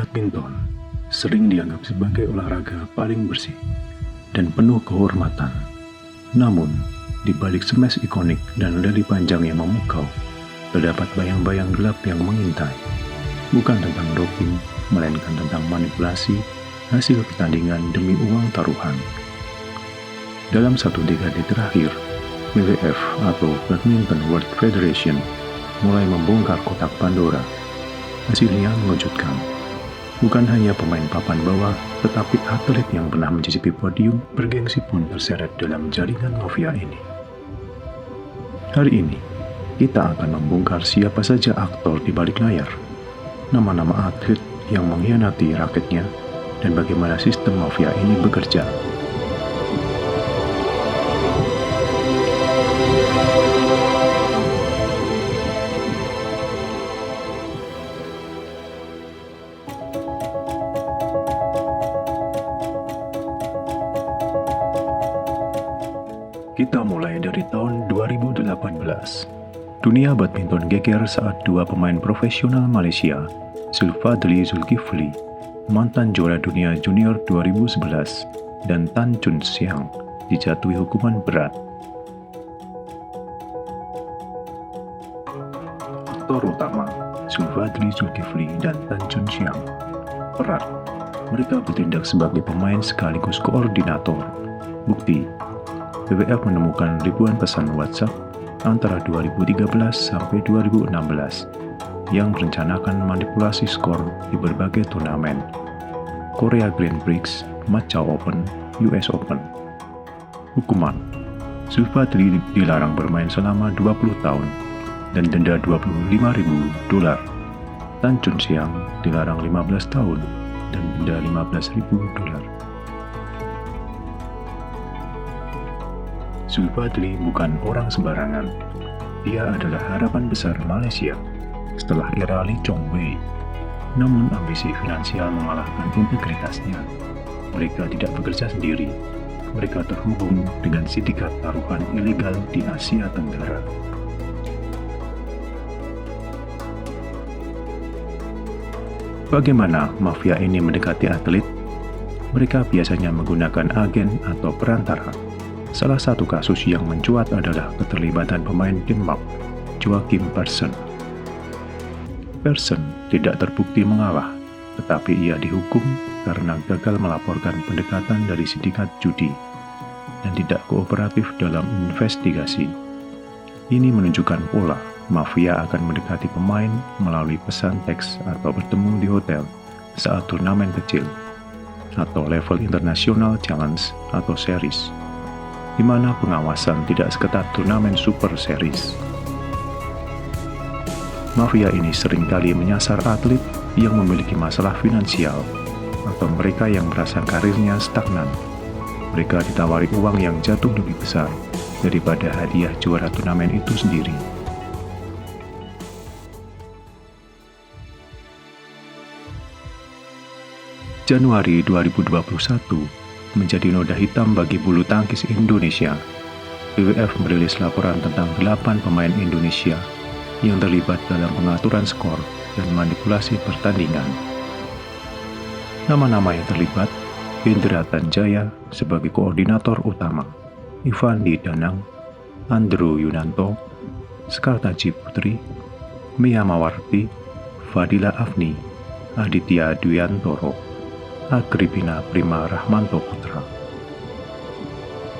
Badminton sering dianggap sebagai olahraga paling bersih dan penuh kehormatan. Namun, di balik smash ikonik dan rally panjang yang memukau, terdapat bayang-bayang gelap yang mengintai. Bukan tentang doping, melainkan tentang manipulasi hasil pertandingan demi uang taruhan. Dalam satu dekade terakhir, WWF atau Badminton World Federation mulai membongkar kotak Pandora. Hasilnya mengejutkan. Bukan hanya pemain papan bawah, tetapi atlet yang pernah mencicipi podium bergengsi pun terseret dalam jaringan mafia ini. Hari ini, kita akan membongkar siapa saja aktor di balik layar, nama-nama atlet yang mengkhianati raketnya, dan bagaimana sistem mafia ini bekerja. Kita mulai dari tahun 2018. Dunia badminton geger saat dua pemain profesional Malaysia, Zulfadli Zulkifli, mantan juara dunia junior 2011, dan Tan Chun Siang, dijatuhi hukuman berat. Aktor utama, Zulfadli Zulkifli dan Tan Chun Siang, peran. Mereka bertindak sebagai pemain sekaligus koordinator. Bukti, WWF menemukan ribuan pesan WhatsApp antara 2013 sampai 2016 yang merencanakan manipulasi skor di berbagai turnamen: Korea Grand Prix, Macau Open, US Open. Hukuman: Zulfadli dilarang bermain selama 20 tahun dan denda $25.000. Tan Chun Siang dilarang 15 tahun dan denda $15.000. Zulfadli bukan orang sembarangan. Dia adalah harapan besar Malaysia setelah era Lee Chong Wei. Namun ambisi finansial mengalahkan integritasnya. Mereka tidak bekerja sendiri. Mereka terhubung dengan sindikat taruhan ilegal di Asia Tenggara. Bagaimana mafia ini mendekati atlet? Mereka biasanya menggunakan agen atau perantara. Salah satu kasus yang mencuat adalah keterlibatan pemain Denmark, Joachim Persson. Persson tidak terbukti mengalah, tetapi ia dihukum karena gagal melaporkan pendekatan dari sindikat judi dan tidak kooperatif dalam investigasi. Ini menunjukkan pola mafia akan mendekati pemain melalui pesan teks atau bertemu di hotel saat turnamen kecil atau level internasional challenge atau series, di mana pengawasan tidak seketat turnamen Super Series. Mafia ini seringkali menyasar atlet yang memiliki masalah finansial atau mereka yang merasa karirnya stagnan. Mereka ditawari uang yang jatuh lebih besar daripada hadiah juara turnamen itu sendiri. Januari 2021 menjadi noda hitam bagi bulu tangkis Indonesia. WWF merilis laporan tentang 8 pemain Indonesia yang terlibat dalam pengaturan skor dan manipulasi pertandingan. Nama-nama yang terlibat: Hendra Tanjaya sebagai koordinator utama, Ivandi Danang, Andrew Yunanto, Skartaji Putri, Mia Mawarti, Fadila Afni, Aditya Dwiantoro, Agripina Prima Rahmanto Putra.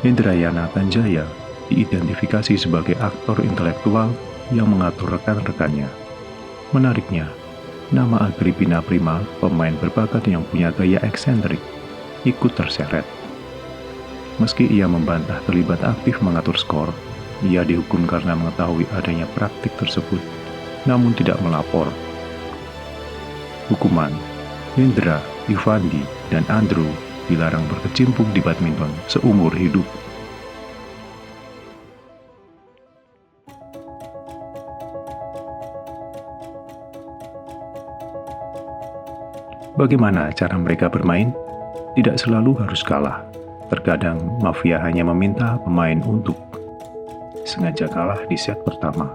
Hendrayana Tanjaya diidentifikasi sebagai aktor intelektual yang mengatur rekan-rekannya. Menariknya, nama Agripina Prima, pemain berbakat yang punya gaya eksentrik, ikut terseret. Meski ia membantah terlibat aktif mengatur skor, ia dihukum karena mengetahui adanya praktik tersebut, namun tidak melapor. Hukuman: Hendra, Ivandi, dan Andrew dilarang berkecimpung di badminton seumur hidup. Bagaimana cara mereka bermain? Tidak selalu harus kalah. Terkadang mafia hanya meminta pemain untuk sengaja kalah di set pertama,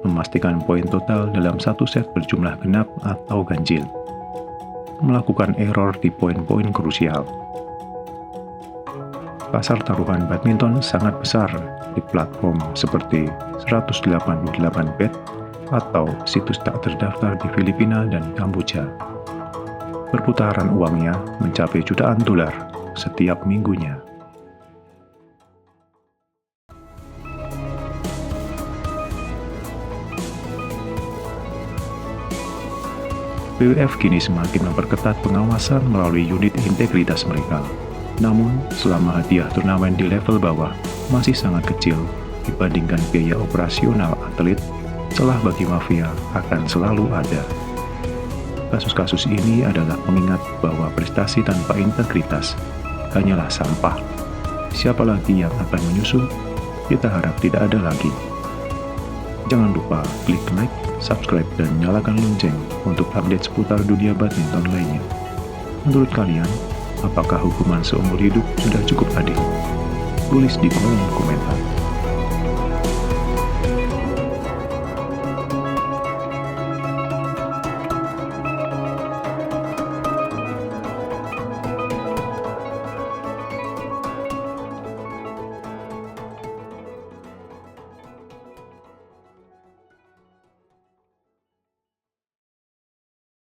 memastikan poin total dalam satu set berjumlah genap atau ganjil, melakukan error di poin-poin krusial. Pasar taruhan badminton sangat besar di platform seperti 188bet atau situs tak terdaftar di Filipina dan Kamboja. Perputaran uangnya mencapai jutaan dolar setiap minggunya. BWF kini semakin memperketat pengawasan melalui unit integritas mereka. Namun, selama hadiah turnamen di level bawah masih sangat kecil dibandingkan biaya operasional atlet, celah bagi mafia akan selalu ada. Kasus-kasus ini adalah pengingat bahwa prestasi tanpa integritas hanyalah sampah. Siapa lagi yang akan menyusul? Kita harap tidak ada lagi. Jangan lupa klik like, subscribe, dan nyalakan lonceng untuk update seputar dunia badminton lainnya. Menurut kalian, apakah hukuman seumur hidup sudah cukup adil? Tulis di kolom komentar.